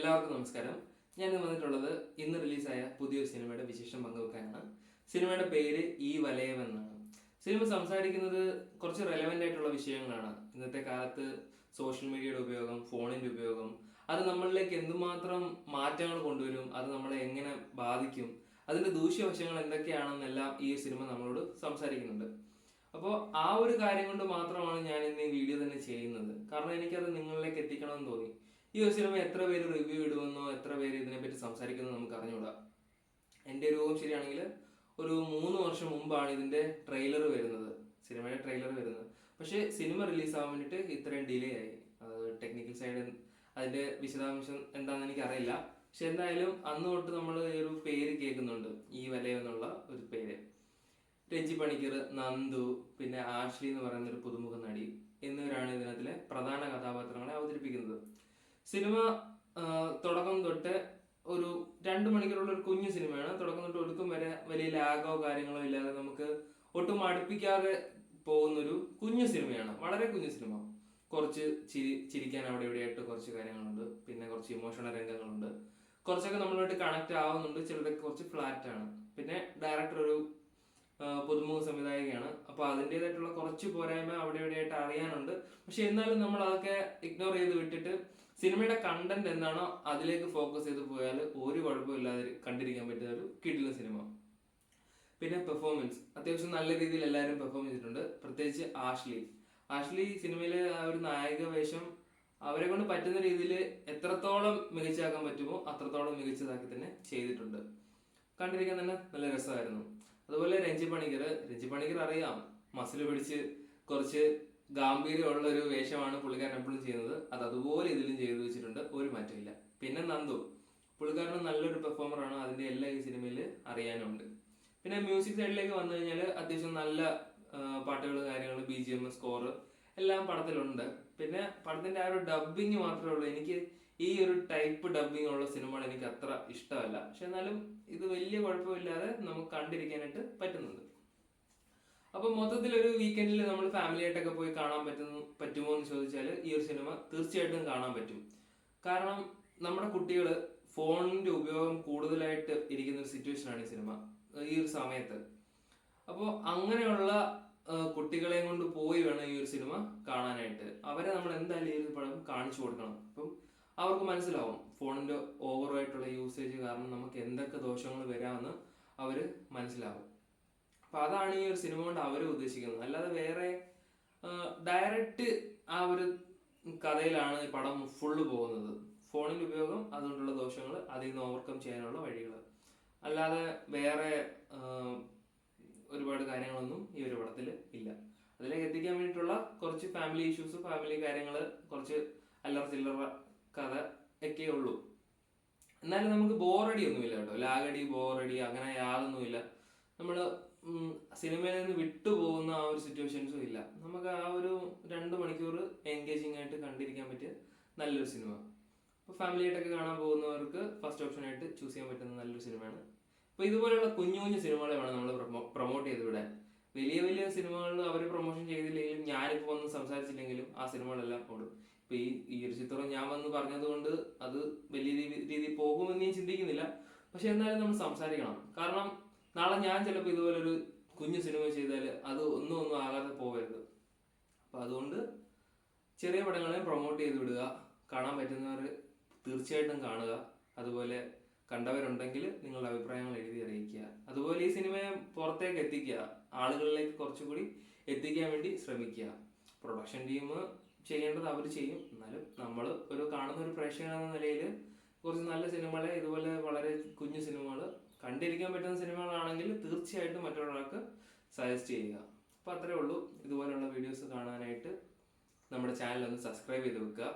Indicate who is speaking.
Speaker 1: എല്ലാവർക്കും നമസ്കാരം. ഞാൻ വന്നിട്ടുള്ളത് ഇന്ന് റിലീസായ പുതിയൊരു സിനിമയുടെ വിശേഷം പങ്കുവെക്കാനാണ്. സിനിമയുടെ പേര് ഈ വലയം എന്നാണ്. സിനിമ സംസാരിക്കുന്നത് കുറച്ച് റെലവെന്റ് ആയിട്ടുള്ള വിഷയങ്ങളാണ്. ഇന്നത്തെ കാലത്ത് സോഷ്യൽ മീഡിയയുടെ ഉപയോഗം, ഫോണിന്റെ ഉപയോഗം, അത് നമ്മളിലേക്ക് എന്തുമാത്രം മാറ്റങ്ങൾ കൊണ്ടുവരും, അത് നമ്മളെ എങ്ങനെ ബാധിക്കും, അതിന്റെ ദൂഷ്യവശങ്ങൾ എന്തൊക്കെയാണെന്നെല്ലാം ഈ സിനിമ നമ്മളോട് സംസാരിക്കുന്നുണ്ട്. അപ്പോൾ ആ ഒരു കാര്യം കൊണ്ട് മാത്രമാണ് ഞാൻ ഇന്ന് ഈ വീഡിയോ തന്നെ ചെയ്യുന്നത്. കാരണം എനിക്കത് നിങ്ങളിലേക്ക് എത്തിക്കണമെന്ന് തോന്നി. ഈ ഒരു സിനിമ എത്ര പേര് റിവ്യൂ ഇടുമെന്നോ എത്ര പേര് ഇതിനെപ്പറ്റി സംസാരിക്കുന്നോ നമുക്ക് അറിഞ്ഞുകൂടാ. എൻ്റെ ഒരു ഊഹം ശരിയാണെങ്കിൽ ഒരു 3 വർഷം മുമ്പാണ് ഇതിന്റെ ട്രെയിലർ വരുന്നത്, സിനിമയുടെ ട്രെയിലർ വരുന്നത്. പക്ഷേ സിനിമ റിലീസാവാൻ വേണ്ടിയിട്ട് ഇത്രയും ഡിലേ ആയി. ടെക്നിക്കൽ സൈഡ് അതിന്റെ വിശദാംശം എന്താണെന്ന് എനിക്ക് അറിയില്ല. പക്ഷെ എന്തായാലും അന്ന് തൊട്ട് നമ്മൾ ഒരു പേര് കേൾക്കുന്നുണ്ട്, ഈ വലയം എന്നുള്ള ഒരു പേര്. രഞ്ജി പണിക്കർ, നന്ദു, പിന്നെ ആഷ്ലി എന്ന് പറയുന്ന ഒരു പുതുമുഖ നടി എന്നിവരാണ് ഇതിനകത്തിലെ പ്രധാന കഥാപാത്രങ്ങളെ അവതരിപ്പിക്കുന്നത്. സിനിമ തുടക്കം തൊട്ട് ഒരു 2 മണിക്കൂറുള്ള ഒരു കുഞ്ഞു സിനിമയാണ്. തുടക്കം തൊട്ട് ഒടുക്കം വരെ വലിയ ലാഗോ കാര്യങ്ങളോ ഇല്ലാതെ നമുക്ക് ഒട്ടും അടുപ്പിക്കാതെ പോകുന്നൊരു കുഞ്ഞു സിനിമയാണ്, വളരെ കുഞ്ഞു സിനിമ. കുറച്ച് ചിരിക്കാൻ അവിടെ ഇവിടെയായിട്ട് കുറച്ച് കാര്യങ്ങളുണ്ട്, പിന്നെ കുറച്ച് ഇമോഷണൽ രംഗങ്ങളുണ്ട്, കുറച്ചൊക്കെ നമ്മളുമായിട്ട് കണക്ട് ആവുന്നുണ്ട്, ചിലതൊക്കെ കുറച്ച് ഫ്ലാറ്റ് ആണ്. പിന്നെ ഡയറക്ടർ ഒരു പുതുമുഖ സംവിധായകയാണ്. അപ്പൊ അതിൻ്റെതായിട്ടുള്ള കുറച്ച് പോരായ്മ അവിടെ ഇവിടെയായിട്ട് അറിയാനുണ്ട്. പക്ഷെ എന്നാലും നമ്മൾ അതൊക്കെ ഇഗ്നോർ ചെയ്ത് വിട്ടിട്ട് സിനിമയുടെ കണ്ടന്റ് എന്താണോ അതിലേക്ക് ഫോക്കസ് ചെയ്ത് പോയാൽ ഒരു കുഴപ്പമില്ലാതെ കണ്ടിരിക്കാൻ പറ്റുന്ന ഒരു കിടിലൻ സിനിമ. പിന്നെ പെർഫോമൻസ് അത്യാവശ്യം നല്ല രീതിയിൽ എല്ലാവരും പെർഫോം ചെയ്തിട്ടുണ്ട്. പ്രത്യേകിച്ച് ആഷ്ലി സിനിമയിലെ ആ ഒരു നായിക വേഷം അവരെ കൊണ്ട് പറ്റുന്ന രീതിയിൽ എത്രത്തോളം മികച്ചാക്കാൻ പറ്റുമോ അത്രത്തോളം മികച്ചതാക്കി തന്നെ ചെയ്തിട്ടുണ്ട്. കണ്ടിരിക്കാൻ തന്നെ നല്ല രസമായിരുന്നു. അതുപോലെ രഞ്ജി പണിക്കർ അറിയാം, മസിൽ പിടിച്ച് കുറച്ച് ഗാംഭീര്യമുള്ള ഒരു വേഷമാണ് പുള്ളിക്കാരൻ എപ്പോഴും ചെയ്യുന്നത്. അത് അതുപോലെ ഇതിലും ചെയ്തു വെച്ചിട്ടുണ്ട്, ഒരു മാറ്റമില്ല. പിന്നെ നന്ദു, പുള്ളിക്കാരൻ നല്ലൊരു പെർഫോമറാണ്, അതിന്റെ എല്ലാം ഈ സിനിമയിൽ അറിയാനുണ്ട്. പിന്നെ മ്യൂസിക് സൈഡിലേക്ക് വന്നു കഴിഞ്ഞാൽ അത്യാവശ്യം നല്ല പാട്ടുകൾ, കാര്യങ്ങൾ, BGM, സ്കോർ എല്ലാം പടത്തിലുണ്ട്. പിന്നെ പടത്തിന്റെ ആ ഒരു ഡബിങ് മാത്രമേ ഉള്ളൂ, എനിക്ക് ഈ ഒരു ടൈപ്പ് ഡബിങ് ഉള്ള സിനിമകൾ എനിക്ക് അത്ര ഇഷ്ടമല്ല. പക്ഷെ എന്നാലും ഇത് വലിയ കുഴപ്പമില്ലാതെ നമുക്ക് കണ്ടിരിക്കാനായിട്ട് പറ്റുന്നുണ്ട്. അപ്പൊ മൊത്തത്തിൽ ഒരു വീക്കെൻഡിൽ നമ്മൾ ഫാമിലി ആയിട്ടൊക്കെ പോയി കാണാൻ പറ്റുമോ എന്ന് ചോദിച്ചാൽ ഈ ഒരു സിനിമ തീർച്ചയായിട്ടും കാണാൻ പറ്റും. കാരണം നമ്മുടെ കുട്ടികൾ ഫോണിന്റെ ഉപയോഗം കൂടുതലായിട്ട് ഇരിക്കുന്ന ഒരു സിറ്റുവേഷനാണ് ഈ സിനിമ ഈ ഒരു സമയത്ത്. അപ്പോൾ അങ്ങനെയുള്ള കുട്ടികളെയും കൊണ്ട് പോയി വേണം ഈ ഒരു സിനിമ കാണാനായിട്ട്. അവരെ നമ്മൾ എന്തായാലും ഈ ഒരു പടം കാണിച്ചു കൊടുക്കണം. അപ്പം അവർക്ക് മനസ്സിലാവും ഫോണിന്റെ ഓവറായിട്ടുള്ള യൂസേജ് കാരണം നമുക്ക് എന്തൊക്കെ ദോഷങ്ങൾ വരാമെന്ന് അവര് മനസ്സിലാവും. അപ്പൊ അതാണ് ഈ ഒരു സിനിമ കൊണ്ട് അവർ ഉദ്ദേശിക്കുന്നത്. അല്ലാതെ വേറെ ഡയറക്റ്റ് ആ ഒരു കഥയിലാണ് ഈ പടം ഫുള്ള് പോകുന്നത്. ഫോണിന്റെ ഉപയോഗം, അതുകൊണ്ടുള്ള ദോഷങ്ങൾ, അതിൽ നിന്ന് ഓവർകം ചെയ്യാനുള്ള വഴികൾ, അല്ലാതെ വേറെ ഒരുപാട് കാര്യങ്ങളൊന്നും ഈ ഒരു പടത്തിൽ ഇല്ല. അതിലേക്ക് എത്തിക്കാൻ വേണ്ടിയിട്ടുള്ള കുറച്ച് ഫാമിലി ഇഷ്യൂസ്, ഫാമിലി കാര്യങ്ങൾ, കുറച്ച് അല്ലറ ചില്ലറ കഥ ഒക്കെ ഉള്ളൂ. എന്നാലും നമുക്ക് ബോറടി ഒന്നുമില്ല കേട്ടോ. ലാഗടി, ബോറടി അങ്ങനെ യാതൊന്നുമില്ല. നമ്മള് സിനിമയിൽ നിന്ന് വിട്ടുപോകുന്ന ആ ഒരു സിറ്റുവേഷൻസും ഇല്ല. നമുക്ക് ആ ഒരു 2 മണിക്കൂർ എൻഗേജിങ് ആയിട്ട് കണ്ടിരിക്കാൻ പറ്റിയ നല്ലൊരു സിനിമ. അപ്പൊ ഫാമിലി ആയിട്ടൊക്കെ കാണാൻ പോകുന്നവർക്ക് ഫസ്റ്റ് ഓപ്ഷൻ ആയിട്ട് ചൂസ് ചെയ്യാൻ പറ്റുന്ന നല്ലൊരു സിനിമയാണ്. അപ്പൊ ഇതുപോലെയുള്ള കുഞ്ഞു കുഞ്ഞു സിനിമകളെ വേണം നമ്മൾ പ്രൊമോട്ട് ചെയ്ത് വിടാൻ. വലിയ വലിയ സിനിമകളിൽ അവർ പ്രൊമോഷൻ ചെയ്തില്ലെങ്കിലും, ഞാനിപ്പോൾ വന്ന് സംസാരിച്ചില്ലെങ്കിലും ആ സിനിമകളെല്ലാം ഓടും. ഇപ്പൊ ഈ ഒരു ചിത്രം ഞാൻ വന്ന് പറഞ്ഞത് കൊണ്ട് അത് വലിയ രീതിയിൽ പോകുമെന്ന് ഞാൻ ചിന്തിക്കുന്നില്ല. പക്ഷെ എന്നാലും നമ്മൾ സംസാരിക്കണം. കാരണം നാളെ ഞാൻ ചിലപ്പോൾ ഇതുപോലൊരു കുഞ്ഞു സിനിമ ചെയ്താൽ അത് ഒന്നും ആകാതെ പോകരുത്. അപ്പൊ അതുകൊണ്ട് ചെറിയ പടങ്ങളെ പ്രൊമോട്ട് ചെയ്ത് വിടുക. കാണാൻ പറ്റുന്നവർ തീർച്ചയായിട്ടും കാണുക. അതുപോലെ കണ്ടവരുണ്ടെങ്കിൽ നിങ്ങളുടെ അഭിപ്രായങ്ങൾ എഴുതി അറിയിക്കുക. അതുപോലെ ഈ സിനിമയെ പുറത്തേക്ക് എത്തിക്കുക, ആളുകളിലേക്ക് കുറച്ചുകൂടി എത്തിക്കാൻ വേണ്ടി ശ്രമിക്കുക. പ്രൊഡക്ഷൻ ടീം ചെയ്യേണ്ടത് അവർ ചെയ്യും. എന്നാലും നമ്മൾ ഒരു കാണുന്ന ഒരു പ്രേക്ഷകൻ എന്ന നിലയിൽ കുറച്ച് നല്ല സിനിമകളെ, ഇതുപോലെ വളരെ കുഞ്ഞു സിനിമകൾ, കണ്ടിരിക്കാൻ പറ്റുന്ന സിനിമകളാണെങ്കിൽ തീർച്ചയായിട്ടും മറ്റൊരാൾക്ക് സജസ്റ്റ് ചെയ്യുക. അപ്പോൾ അത്രേ ഉള്ളൂ. ഇതുപോലെയുള്ള വീഡിയോസ് കാണാനായിട്ട് നമ്മുടെ ചാനൽ ഒന്ന് സബ്സ്ക്രൈബ് ചെയ്ത് വെക്കുക.